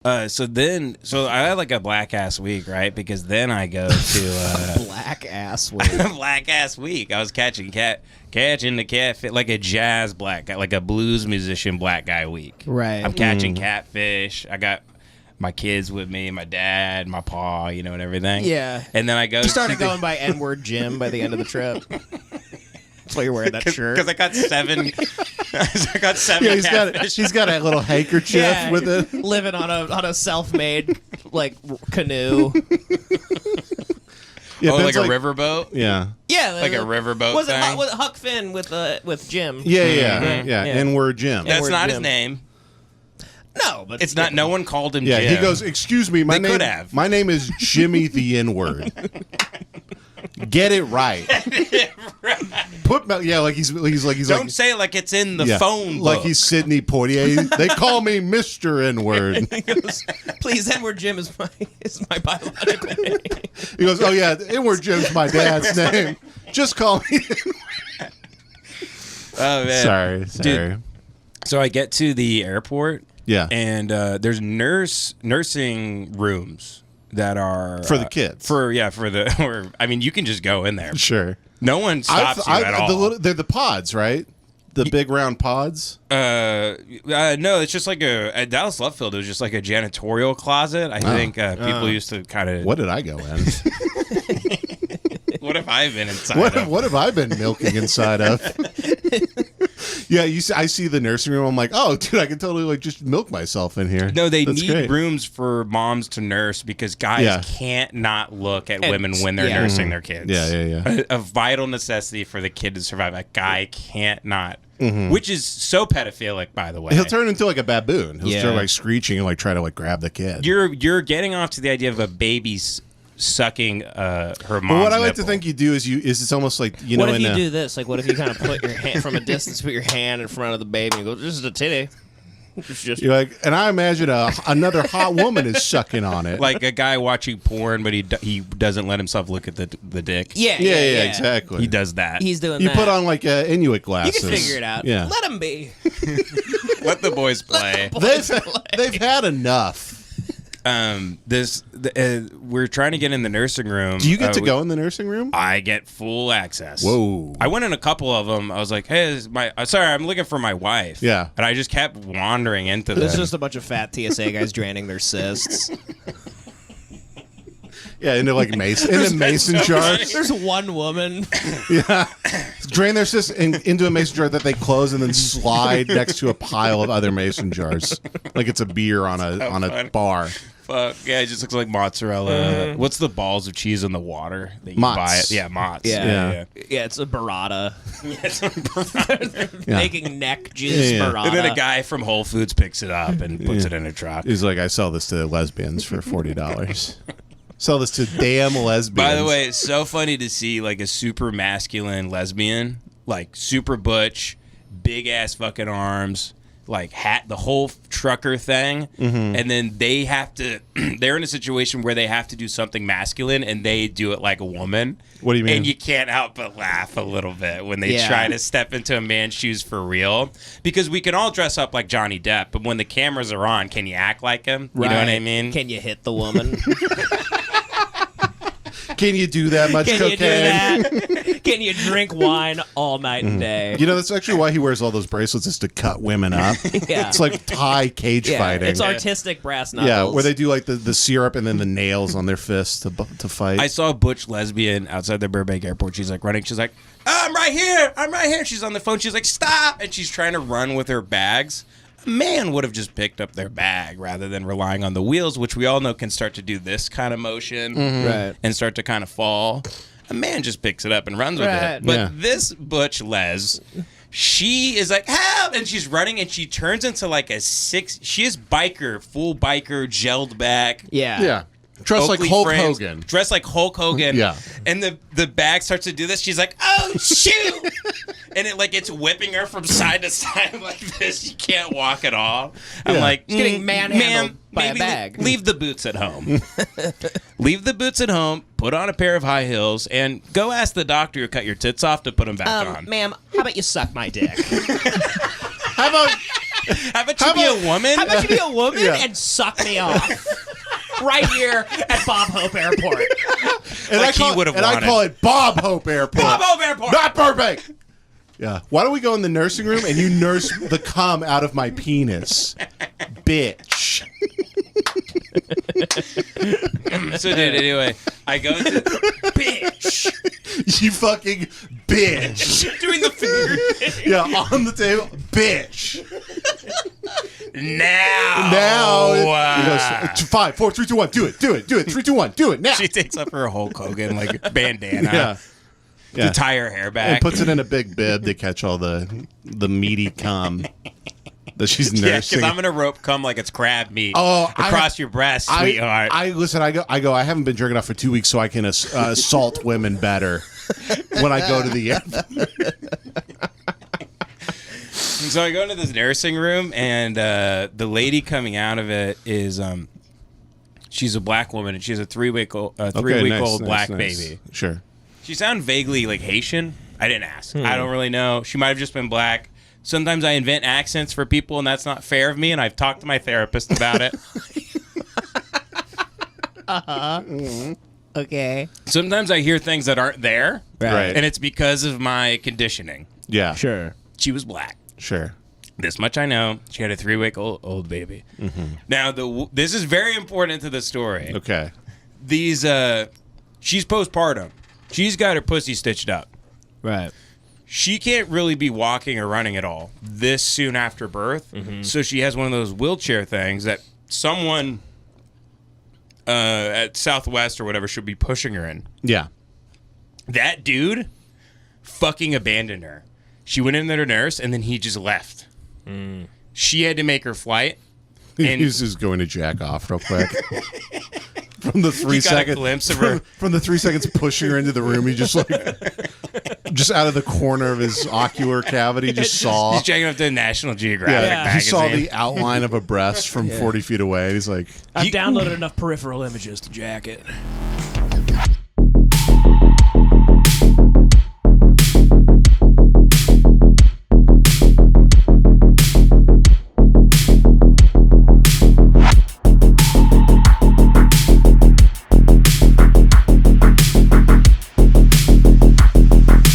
So I had like a black ass week, right? Because then I go to black ass week. black ass week. I was catching the catfish, like a jazz black guy, like a blues musician black guy week. Right. I'm catching catfish. I got my kids with me, my dad, my pa, and everything. Yeah. And then I go. You started going by N-word Jim by the end of the trip. That's why you're wearing that shirt. Because I got seven. I got seven. Yeah, he's got a little handkerchief with it. Living on a self-made canoe. Yeah, like a riverboat. Yeah. Yeah, like a riverboat. Was thing? it Huck Finn with Jim? Yeah. N-word Jim. That's N-word not Jim. his name. No, but it's not. No one called him. Yeah, Jim. he goes. Excuse me, my name is Jimmy the N-word. Get it right. Like he's Don't say it like it's in the phone book. Like he's Sidney Poitier. They call me Mr. N-word. He goes, please, N-word Jim is my biological name. He goes, oh yeah, N-word Jim's my dad's name. Just call me. Oh man, sorry. Dude, so I get to the airport. Yeah, and there's nursing rooms that are for the kids. You can just go in there. Sure. No one stops you at all. They're the pods, right? The big round pods. No, it's just like at Dallas Love Field. It was just like a janitorial closet. I think people used to kind of. What did I go in? What have I been inside? What have I been milking inside of? Yeah, I see the nursing room. I'm like, oh, dude, I can totally just milk myself in here. No, they need rooms for moms to nurse because guys can't not look at women when they're nursing their kids. Yeah. A vital necessity for the kid to survive. A guy can't not. Mm-hmm. Which is so pedophilic, by the way. He'll turn into like a baboon. He'll start screeching and try to grab the kid. You're getting off to the idea of a baby's sucking her mom's Well, what I like nipple. to think you do is it's almost like What if you do this? Like, what if you kind of put your hand from a distance, put your hand in front of the baby and go, "This is a titty." You're like, and I imagine another hot woman is sucking on it, like a guy watching porn, but he doesn't let himself look at the dick. Yeah, exactly. He does that. He's doing. You that. put on like Inuit glasses. You can figure it out. Yeah, let him be. Let the boys play. They've had enough. We're trying to get in the nursing room. Do you get to go in the nursing room? I get full access. Whoa! I went in a couple of them. I was like, "Hey, this is sorry, I'm looking for my wife." Yeah, and I just kept wandering into them. There's just a bunch of fat TSA guys draining their cysts. Yeah, into like mason jars. There's one woman. Yeah, drain their cysts into a mason jar that they close and then slide next to a pile of other mason jars, like it's a beer on a bar. Fuck yeah, it just looks like mozzarella. What's the balls of cheese in the water that you buy it? Yeah, mozz. Yeah, it's a burrata. Making neck juice burrata. And then a guy from Whole Foods picks it up and puts it in a truck. He's like, I sell this to lesbians for $40. Sell this to damn lesbians. By the way, it's so funny to see like a super masculine lesbian, like super butch, big ass fucking arms, like hat, the whole trucker thing, and then they have to. They're in a situation where they have to do something masculine, and they do it like a woman. What do you mean? And you can't help but laugh a little bit when they try to step into a man's shoes for real, because we can all dress up like Johnny Depp, but when the cameras are on, can you act like him? You know what I mean? Can you hit the woman? Can you do that much cocaine? You do that? Can you drink wine all night and day? You know, that's actually why he wears all those bracelets, is to cut women up. It's like Thai cage fighting. It's artistic brass knuckles. Yeah, where they do like the syrup and then the nails on their fists to fight. I saw a butch lesbian outside the Burbank airport. She's like running. She's like, oh, I'm right here. She's on the phone. She's like, stop. And she's trying to run with her bags. A man would have just picked up their bag rather than relying on the wheels, which we all know can start to do this kind of motion and start to kind of fall. A man just picks it up and runs with it. But this butch les, she is like, help! And she's running and she turns into like she is full biker, gelled back. Yeah. Dressed like Hulk Hogan. Dressed like Hulk Hogan. Yeah. And the bag starts to do this. She's like, oh, shoot! And it's whipping her from side to side like this. She can't walk at all. I'm like, she's getting manhandled by a bag. Leave the boots at home. Leave the boots at home. Put on a pair of high heels and go ask the doctor who cut your tits off to put them back on. Ma'am, how about you suck my dick? How about How about you be a woman? How about you be a woman Yeah. and suck me off right here at Bob Hope Airport? And Like he would have I wanted. call it Bob Hope Airport. Bob Hope Airport. Not Burbank. Yeah. Why don't we go in the nursing room and you nurse the cum out of my penis, bitch? So, dude, anyway, I go to bitch You fucking bitch. doing the finger Yeah, on the table, bitch. now. He goes 5, 4, 3, 2, 1. Do it. 3, 2, 1. Do it now. She takes up her Hulk Hogan like bandana, Yeah. to tie her hair And back. puts it in a big bib to catch all the meaty cum that she's Yeah, nursing. because I'm gonna rope cum like it's crab meat Oh, across your breast, sweetheart. I listen. I go. I haven't been jerking off for 2 weeks, so I can assault women better when I go to the airport. And so I go into this nursing room, and the lady coming out of it is she's a black woman, and she has a 3-week-old black baby. Sure. She sounded vaguely like Haitian. I didn't ask. I don't really know. She might have just been black. Sometimes I invent accents for people, and that's not fair of me, and I've talked to my therapist about it. Okay. Sometimes I hear things that aren't there, Right. and it's because of my conditioning. Yeah. Sure. She was black. Sure. This much I know. She had a 3-week-old baby. Now, this is very important to the story. Okay. She's postpartum. She's got her pussy stitched up. Right. She can't really be walking or running at all this soon after birth. So she has one of those wheelchair things that someone at Southwest or whatever should be pushing her in. Yeah. That dude fucking abandoned her. She went in there to nurse, and then he just left. She had to make her flight. And He's just going to jack off real quick. From the 3 you got a seconds, glimpse of her. from the 3 seconds pushing her into the room, he just like, just out of the corner of his ocular cavity, just saw. He's checking up the National Geographic He magazine. saw the outline of a breast from 40 feet away. And he's like, I've downloaded enough peripheral images to jack it.